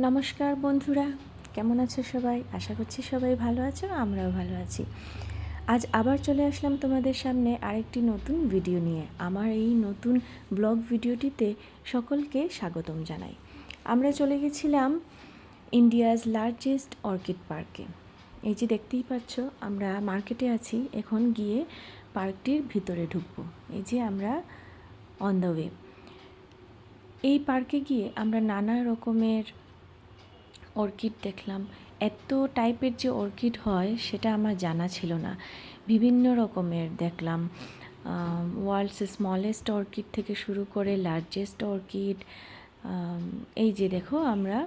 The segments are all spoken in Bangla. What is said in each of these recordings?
নমস্কার বন্ধুরা, কেমন আছো সবাই? আশা করছি সবাই ভালো আছো, আমরাও ভালো আছি। আজ আবার চলে আসলাম তোমাদের সামনে আরেকটি নতুন ভিডিও নিয়ে। আমার এই নতুন ব্লগ ভিডিওটিতে সকলকে স্বাগতম জানাই। আমরা চলে গেছিলাম ইন্ডিয়াজ লার্জেস্ট অর্কিড পার্কে। এই যে দেখতেই পাচ্ছ, আমরা মার্কেটে আছি, এখন গিয়ে পার্কটির ভিতরে ঢুকবো। এই যে আমরা অন দ্য ওয়ে। এই পার্কে গিয়ে আমরা নানা রকমের অর্কিড দেখলাম। এত টাইপের যে অর্কিড হয় সেটা আমার জানা ছিল না। বিভিন্ন রকমের দেখলাম, ওয়ার্ল্ডস স্মলেস্ট অর্কিড থেকে শুরু করে লার্জেস্ট অর্কিড। এই যে দেখো, আমরা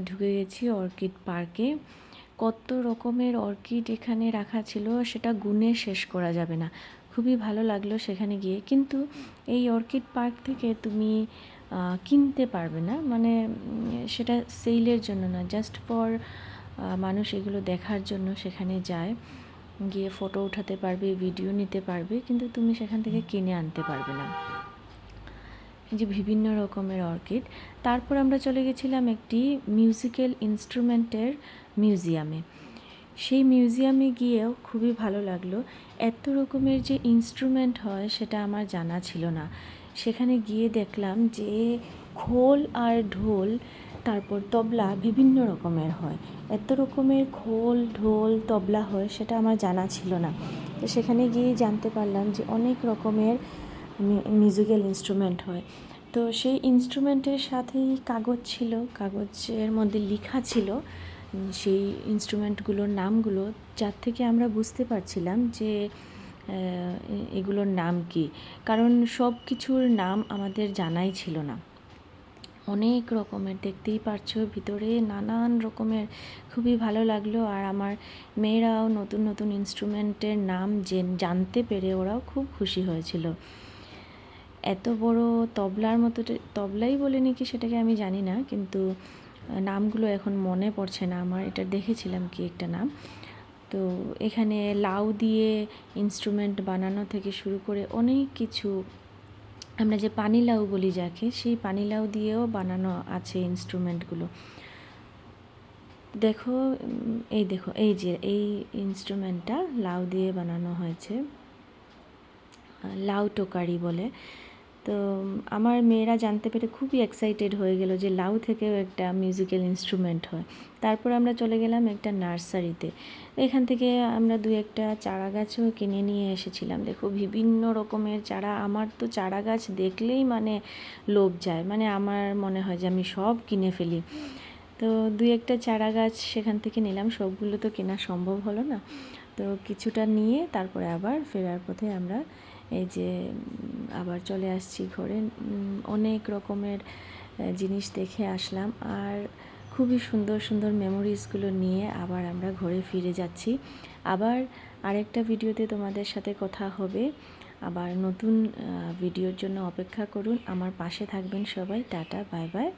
ঢুকে গেছি অর্কিড পার্কে। কত রকমের অর্কিড এখানে রাখা ছিল সেটা গুণে শেষ করা যাবে না। খুবই ভালো লাগলো সেখানে গিয়ে। কিন্তু এই অর্কিড পার্ক থেকে তুমি কিনতে পারবে না, মানে সেটা সেলের জন্য না, জাস্ট ফর মানুষ এগুলো দেখার জন্য সেখানে যায়, গিয়ে ফটো উঠাতে পারবে, ভিডিও নিতে পারবে, কিন্তু তুমি সেখান থেকে কিনে আনতে পারবে না। এই যে বিভিন্ন রকমের অর্কিড। তারপর আমরা চলে গেছিলাম একটি মিউজিক্যাল ইনস্ট্রুমেন্টের মিউজিয়ামে। সেই মিউজিয়ামে গিয়েও খুবই ভালো লাগলো। এত রকমের যে ইনস্ট্রুমেন্ট হয় সেটা আমার জানা ছিল না। সেখানে গিয়ে দেখলাম যে খোল আর ঢোল, তারপর তবলা বিভিন্ন রকমের হয়। এত রকমের খোল, ঢোল, তবলা হয় সেটা আমার জানা ছিল না। তো সেখানে গিয়ে জানতে পারলাম যে অনেক রকমের মিউজিক্যাল ইনস্ট্রুমেন্ট হয়। তো সেই ইনস্ট্রুমেন্টের সাথেই কাগজ ছিল, কাগজের মধ্যে লেখা ছিল সেই ইনস্ট্রুমেন্টগুলোর নামগুলো, যার থেকে আমরা বুঝতে পারছিলাম যে এগুলোর নাম কি, কারণ সব কিছুর নাম আমাদের জানাই ছিল না। অনেক রকমের, দেখতেই পারছো ভিতরে নানান রকমের, খুবই ভালো লাগলো। আর আমার মেয়েরাও নতুন নতুন ইনস্ট্রুমেন্টের নাম জানতে পেরে ওরাও খুব খুশি হয়েছিল। এত বড় তবলার মতো, তবলাই বলে নাকি সেটাকে আমি জানি না, কিন্তু নামগুলো এখন মনে পড়ছে না আমার। এটা দেখেছিলাম কি একটা নাম। তো এখানে লাউ দিয়ে ইনস্ট্রুমেন্ট বানানো থেকে শুরু করে অনেক কিছু, আমরা যে পানি লাউ বলি যাকে, সেই পানি লাউ দিয়েও বানানো আছে ইনস্ট্রুমেন্টগুলো। দেখো, এই দেখো, এই যে এই ইনস্ট্রুমেন্টটা লাউ দিয়ে বানানো হয়েছে, লাউ টোকারি বলে। তো আমার মেয়েরা জানতে পেরে খুবই এক্সাইটেড হয়ে গেল যে লাউ থেকেও একটা মিউজিক্যাল ইনস্ট্রুমেন্ট হয়। তারপর আমরা চলে গেলাম একটা নার্সারিতে। এখান থেকে আমরা দু একটা চারা গাছও কিনে নিয়ে এসেছিলাম। দেখো বিভিন্ন রকমের চারা। আমার তো চারা গাছ দেখলেই মানে লোভ যায়, মানে আমার মনে হয় যে আমি সব কিনে ফেলি। তো দু একটা চারা গাছ সেখান থেকে নিলাম, সবগুলো তো কেনা সম্ভব হলো না। তো কিছুটা নিয়ে তারপরে আবার ফেরার পথে আমরা এই যে আবার চলে আসছি ঘরে। অনেক রকমের জিনিস দেখে আসলাম, আর খুবই সুন্দর সুন্দর মেমোরিজগুলো নিয়ে আবার আমরা ঘরে ফিরে যাচ্ছি। আবার আরেকটা ভিডিওতে তোমাদের সাথে কথা হবে। আবার নতুন ভিডিওর জন্য অপেক্ষা করুন। আমার পাশে থাকবেন সবাই। Tata, bye bye.